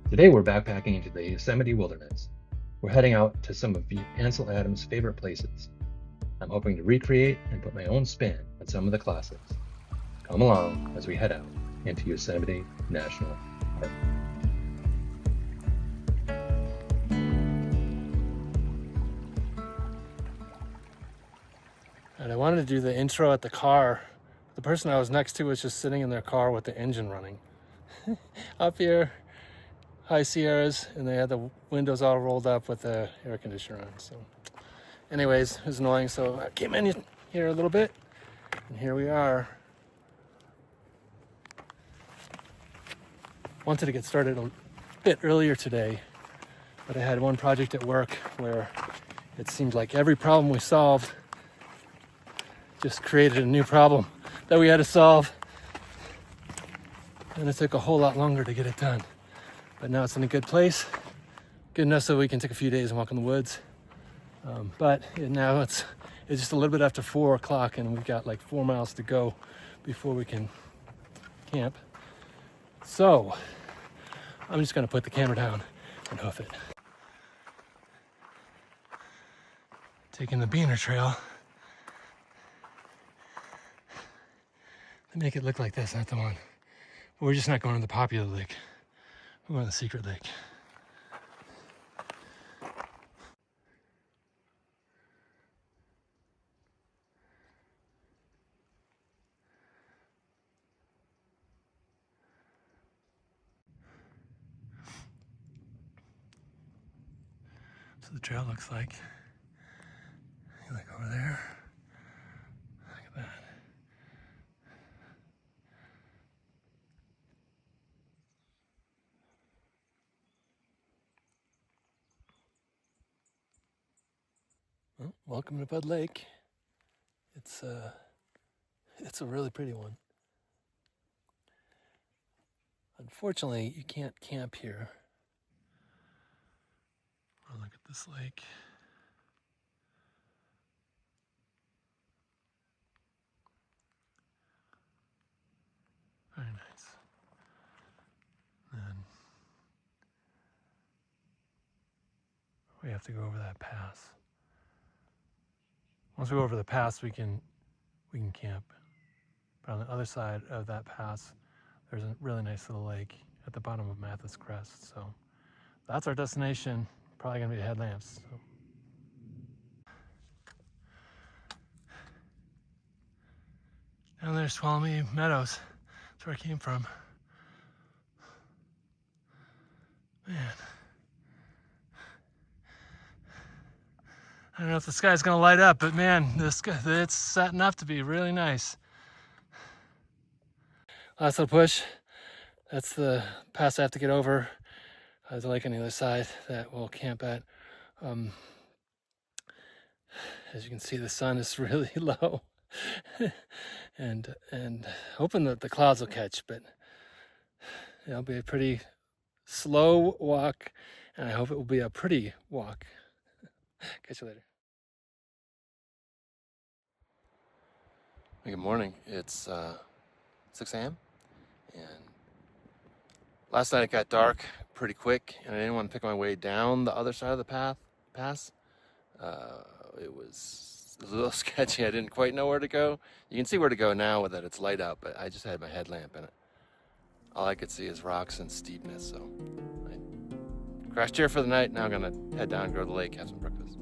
Today we're backpacking into the Yosemite Wilderness. We're heading out to some of Ansel Adams' favorite places. I'm hoping to recreate and put my own spin on some of the classics. Come along as we head out into Yosemite National Park. And I wanted to do the intro at the car. The person I was next to was just sitting in their car with the engine running. Up here, high Sierras, and they had the windows all rolled up with the air conditioner on. So anyways, it was annoying, so I came in here a little bit, and here we are. Wanted to get started a bit earlier today, but I had one project at work where it seemed like every problem we solved just created a new problem that we had to solve, and it took a whole lot longer to get it done. But now it's in a good place, good enough so we can take a few days and walk in the woods. But now it's just a little bit after 4 o'clock, and we've got like 4 miles to go before we can camp. So I'm just gonna put the camera down and hoof it. Taking the Beaner Trail. They make it look like this, not the one. But we're just not going to the popular lake. We're going to the secret lake. So the trail looks like, you look over there, look at that. Well, welcome to Bud Lake. It's a really pretty one. Unfortunately, you can't camp here. Oh, look at this lake. Very nice. And we have to go over that pass. Once we go over the pass, we can camp. But on the other side of that pass, there's a really nice little lake at the bottom of Matthes Crest. So that's our destination. Probably gonna be the headlamps. So. Down there's Tuolumne Meadows. That's where I came from. Man. I don't know if the sky's gonna light up, but man, it's setting up to be really nice. Last little push. That's the pass I have to get over. There's a lake on the other side that we'll camp at. As you can see, the sun is really low, and hoping that the clouds will catch. But it'll be a pretty slow walk, and I hope it will be a pretty walk. Catch you later. Good morning. It's 6 a.m. and last night it got dark pretty quick, and I didn't want to pick my way down the other side of the pass. It was a little sketchy. I didn't quite know where to go. You can see where to go now with that it's light out, but I just had my headlamp in it. All I could see is rocks and steepness, so I crashed here for the night. Now I'm gonna head down, go to the lake, have some breakfast.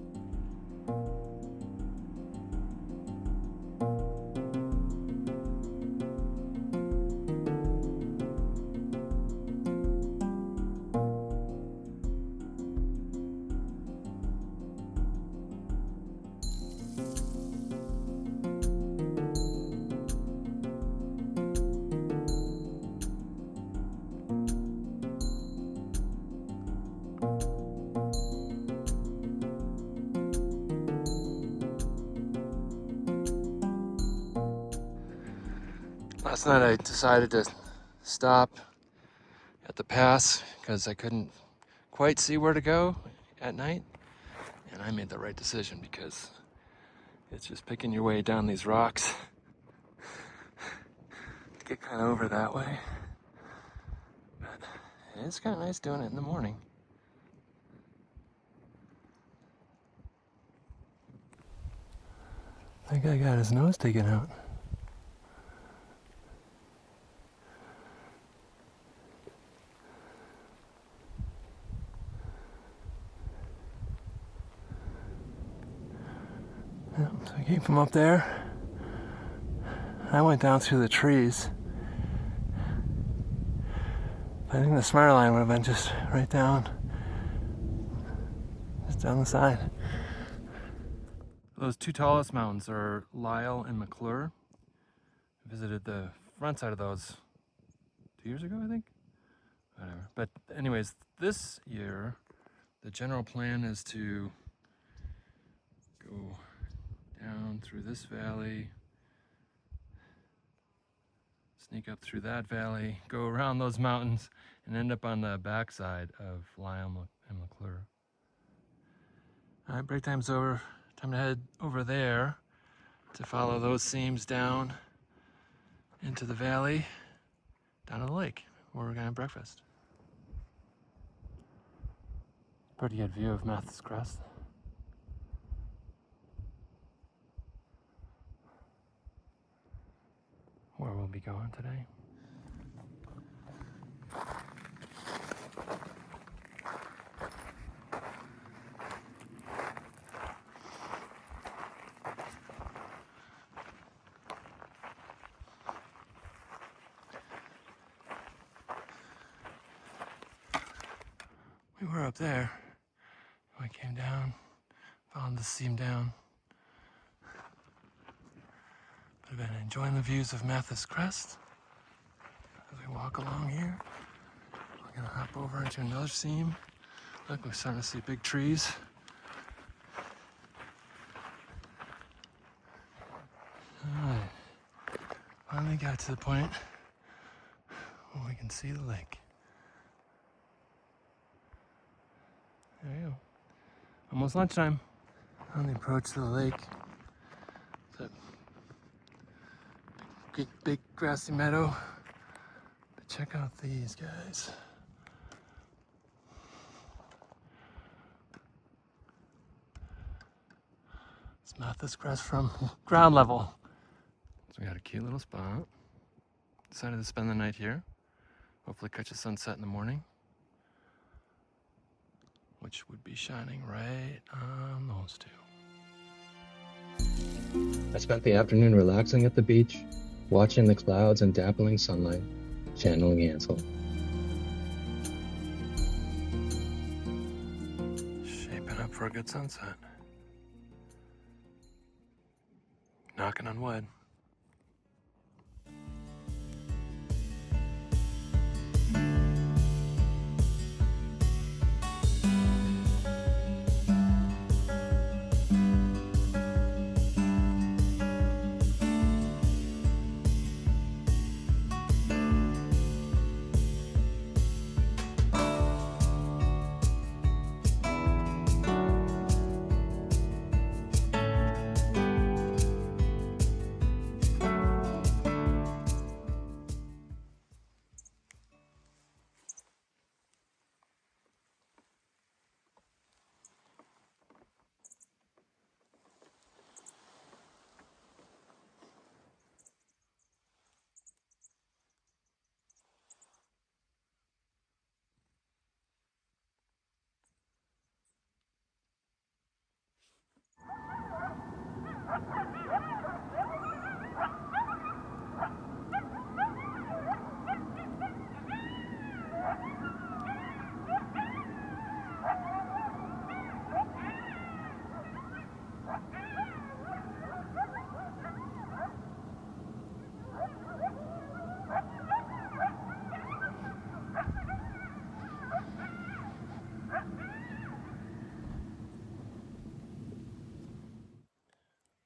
Last night I decided to stop at the pass because I couldn't quite see where to go at night, and I made the right decision because it's just picking your way down these rocks to get kind of over that way. But And it's kind of nice doing it in the morning. That guy got his nose taken out. Yeah, so I came from up there. I went down through the trees. I think the smart line would have been just right down. Just down the side. Those two tallest mountains are Lyle and McClure. I visited the front side of those 2 years ago, I think. Whatever. But anyways, this year, the general plan is to go down through this valley, sneak up through that valley, go around those mountains, and end up on the backside of Lyle and McClure. All right, break time's over. Time to head over there to follow those seams down into the valley, down to the lake, where we're gonna have breakfast. Pretty good view of Matthes Crest. Where we'll be going today. We were up there. We came down, followed the seam down. We've been enjoying the views of Matthes Crest as we walk along here. We're gonna hop over into another seam. Look, we're starting to see big trees. Alright, finally got to the point where we can see the lake. There you go. Almost lunchtime. On the approach to the lake. It's a big grassy meadow. But check out these guys. It's Matthes Crest from ground level. So we got a cute little spot. Decided to spend the night here. Hopefully catch a sunset in the morning, which would be shining right on those two. I spent the afternoon relaxing at the beach, watching the clouds and dappling sunlight, channeling Ansel. Shaping up for a good sunset. Knocking on wood.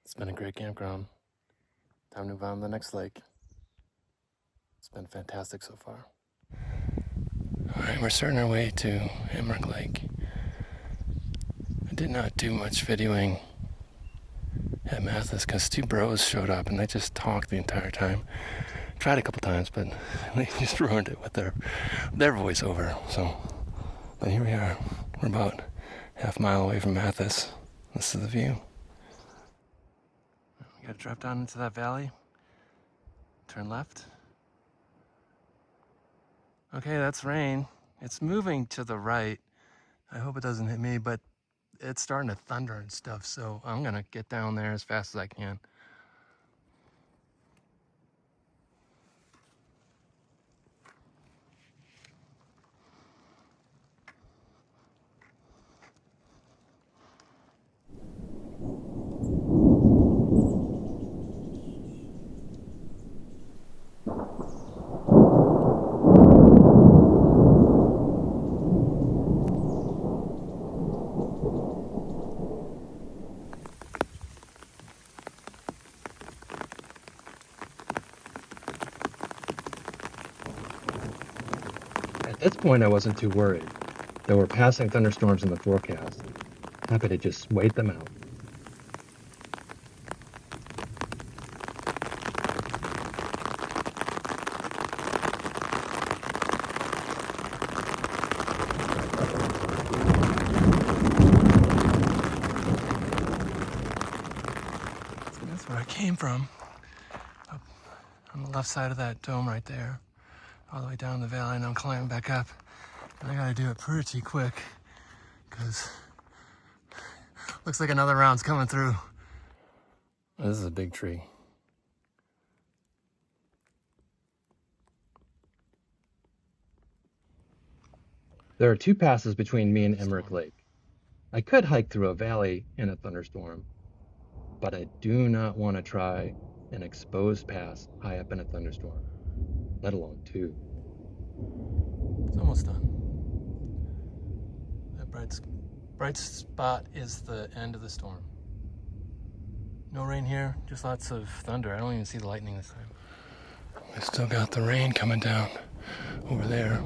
It's been a great campground. Time to move on to the next lake. It's been fantastic so far. All right, we're starting our way to Hammock Lake. I did not do much videoing at Matthes because two bros showed up and they just talked the entire time. tried a couple times, but they just ruined it with their voiceover. So, but here we are. We're about half mile away from Matthes. This is the view. We gotta drop down into that valley. Turn left. Okay, that's rain. It's moving to the right. I hope it doesn't hit me, but it's starting to thunder and stuff, so I'm gonna get down there as fast as I can. At this point, I wasn't too worried. There were passing thunderstorms in the forecast. Happy to just wait them out. So that's where I came from. Up on the left side of that dome right there. All the way down the valley, and I'm climbing back up. And I gotta do it pretty quick, because looks like another round's coming through. This is a big tree. There are two passes between me and Emmerich Lake. I could hike through a valley in a thunderstorm, but I do not want to try an exposed pass high up in a thunderstorm, let alone two. It's almost done. That bright spot is the end of the storm. No rain here, just lots of thunder. I don't even see the lightning this time. We still got the rain coming down over there.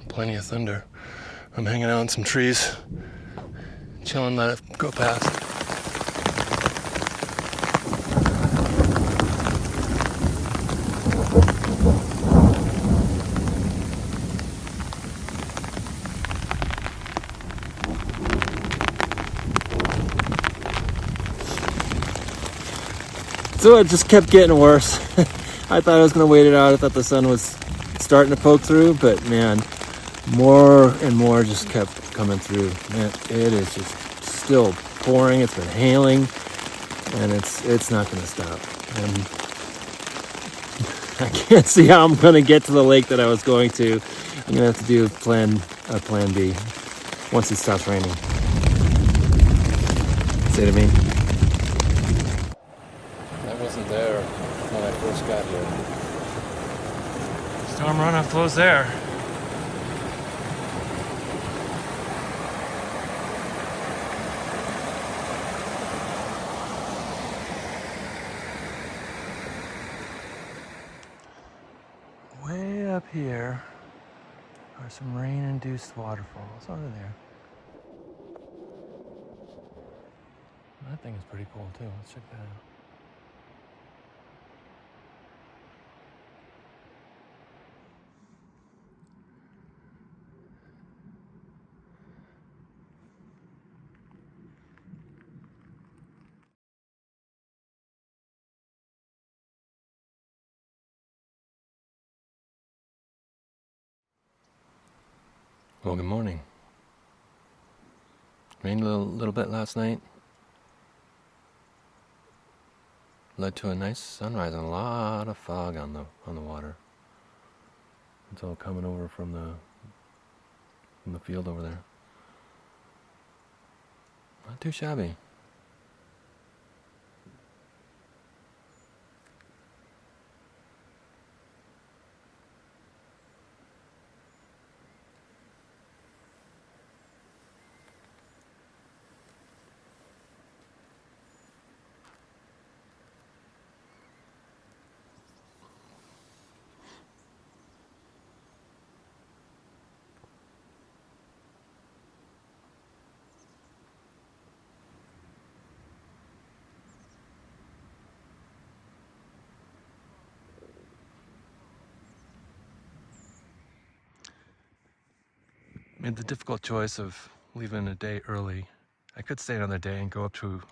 Plenty of thunder. I'm hanging out in some trees, chilling, let it go past. So it just kept getting worse. I thought I was gonna wait it out. I thought the sun was starting to poke through, but man, more and more just kept coming through. Man, it is just still pouring. It's been hailing, and it's not gonna stop. And I can't see how I'm gonna get to the lake that I was going to. I'm gonna have to do plan B once it stops raining. See what I mean? That wasn't there when I first got here. Storm runoff flows there. Way up here are some rain-induced waterfalls over there. That thing is pretty cool too. Let's check that out. Well, good morning. Rained a little bit last night. Led to a nice sunrise and a lot of fog on the water. It's all coming over from the field over there. Not too shabby. Made the difficult choice of leaving a day early. I could stay another day and go up to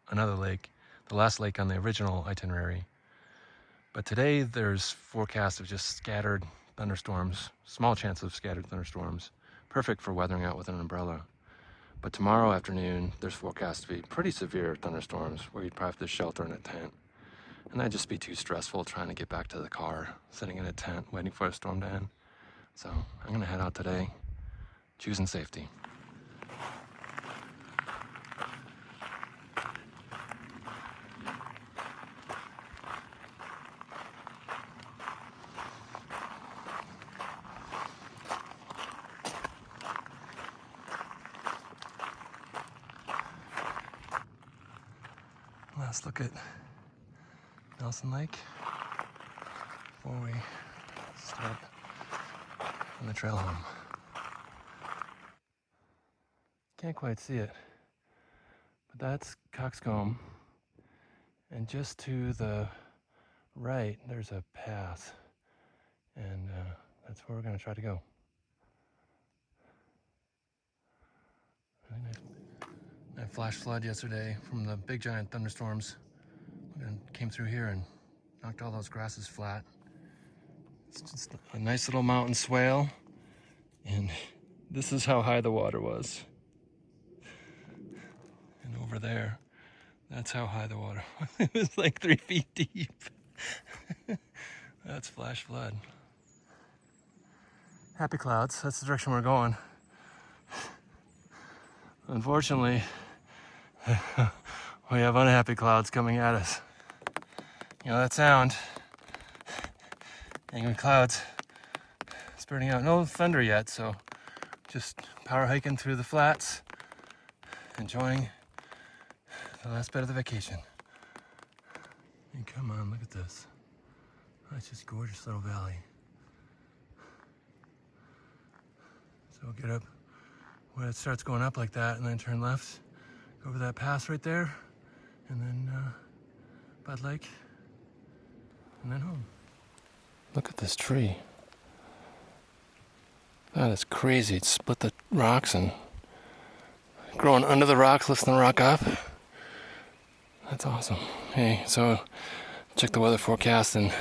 another lake, the last lake on the original itinerary. But today there's forecast of just scattered thunderstorms, small chance of scattered thunderstorms, perfect for weathering out with an umbrella. But tomorrow afternoon, there's forecast to be pretty severe thunderstorms where you'd probably have to shelter in a tent. And that'd just be too stressful trying to get back to the car, sitting in a tent, waiting for a storm to end. So I'm gonna head out today, choosing safety. Let's look at Nelson Lake before we start on the trail home. Can't quite see it, but that's Coxcomb, and just to the right there's a pass, and that's where we're going to try to go. Really nice. That flash flood yesterday from the big giant thunderstorms and came through here and knocked all those grasses flat. It's just a nice little mountain swale, and this is how high the water was. And over there, that's how high the water was. It was like 3 feet deep. That's flash flood. Happy clouds, that's the direction we're going. Unfortunately, we have unhappy clouds coming at us. You know that sound? Angry clouds spurting out. No thunder yet, so just power hiking through the flats, enjoying the last bit of the vacation. And come on, look at this. That's just gorgeous little valley. So we'll get up when it starts going up like that, and then turn left, go over that pass right there, and then Bud Lake, and then home. Look at this tree. That is crazy. It split the rocks and growing under the rocks, lifting the rock up. That's awesome. Hey, so check the weather forecast, and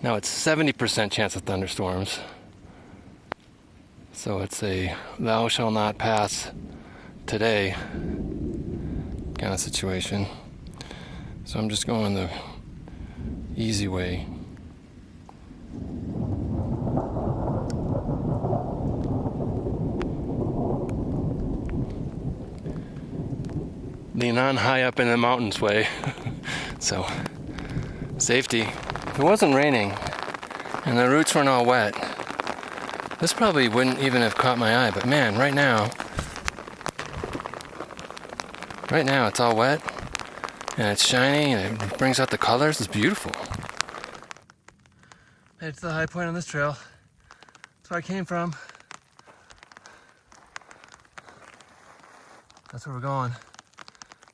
now it's 70% chance of thunderstorms. So it's a thou shall not pass today kind of situation. So I'm just going the easy way. Lean on high up in the mountains way. So safety. If it wasn't raining and the roots weren't all wet, this probably wouldn't even have caught my eye, but man, right now it's all wet and it's shiny and it brings out the colors. It's beautiful. Made it to the high point on this trail. That's where I came from. That's where we're going.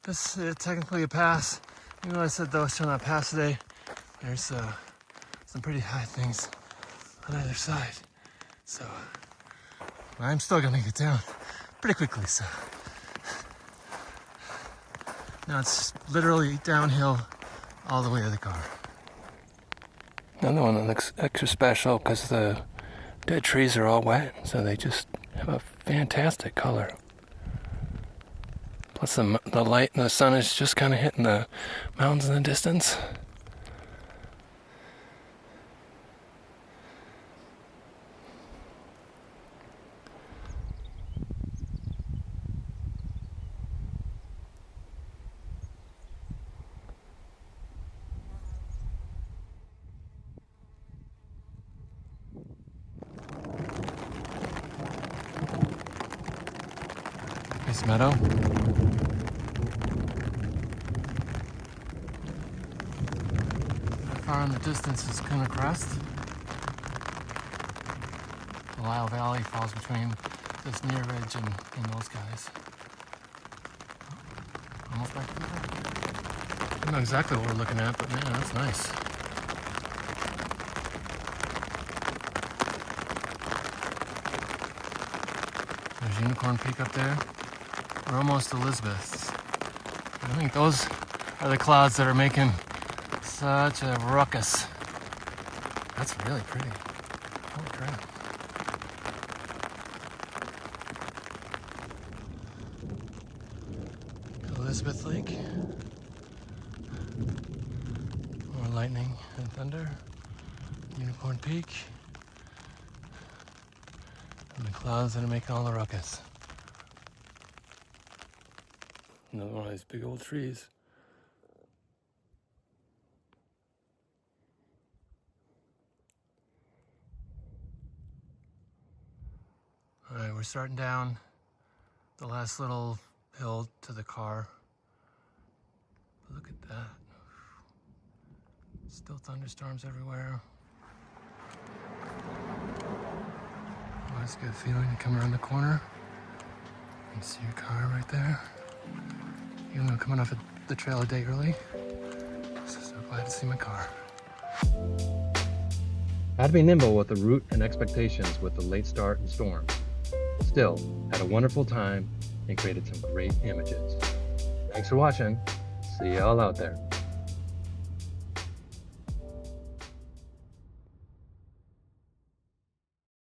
This is technically a pass. Even though I said though shall not pass today, there's some pretty high things on either side. So I'm still gonna get down pretty quickly. So now it's literally downhill all the way to the car. Another one that looks extra special because the dead trees are all wet, so they just have a fantastic color. Plus the light and the sun is just kind of hitting the mountains in the distance. Nice meadow. That far in the distance is Kuna Crest. The Lyle Valley falls between this near ridge and those guys. Almost back to the top. I don't know exactly what we're looking at, but man, that's nice. Unicorn Peak up there. We're almost to Elizabeth's. I think those are the clouds that are making such a ruckus. That's really pretty. Holy crap. Elizabeth Lake. More lightning and thunder. Unicorn Peak. And the clouds that are making all the ruckus. Another one of these big old trees. Alright, we're starting down the last little hill to the car. Look at that. Still thunderstorms everywhere. Oh, that's a good feeling to come around the corner. You can see your car right there. Even though I'm coming off the trail a day early. So glad to see my car. I had to be nimble with the route and expectations with the late start and storm. Still, had a wonderful time and created some great images. Thanks for watching. See y'all out there.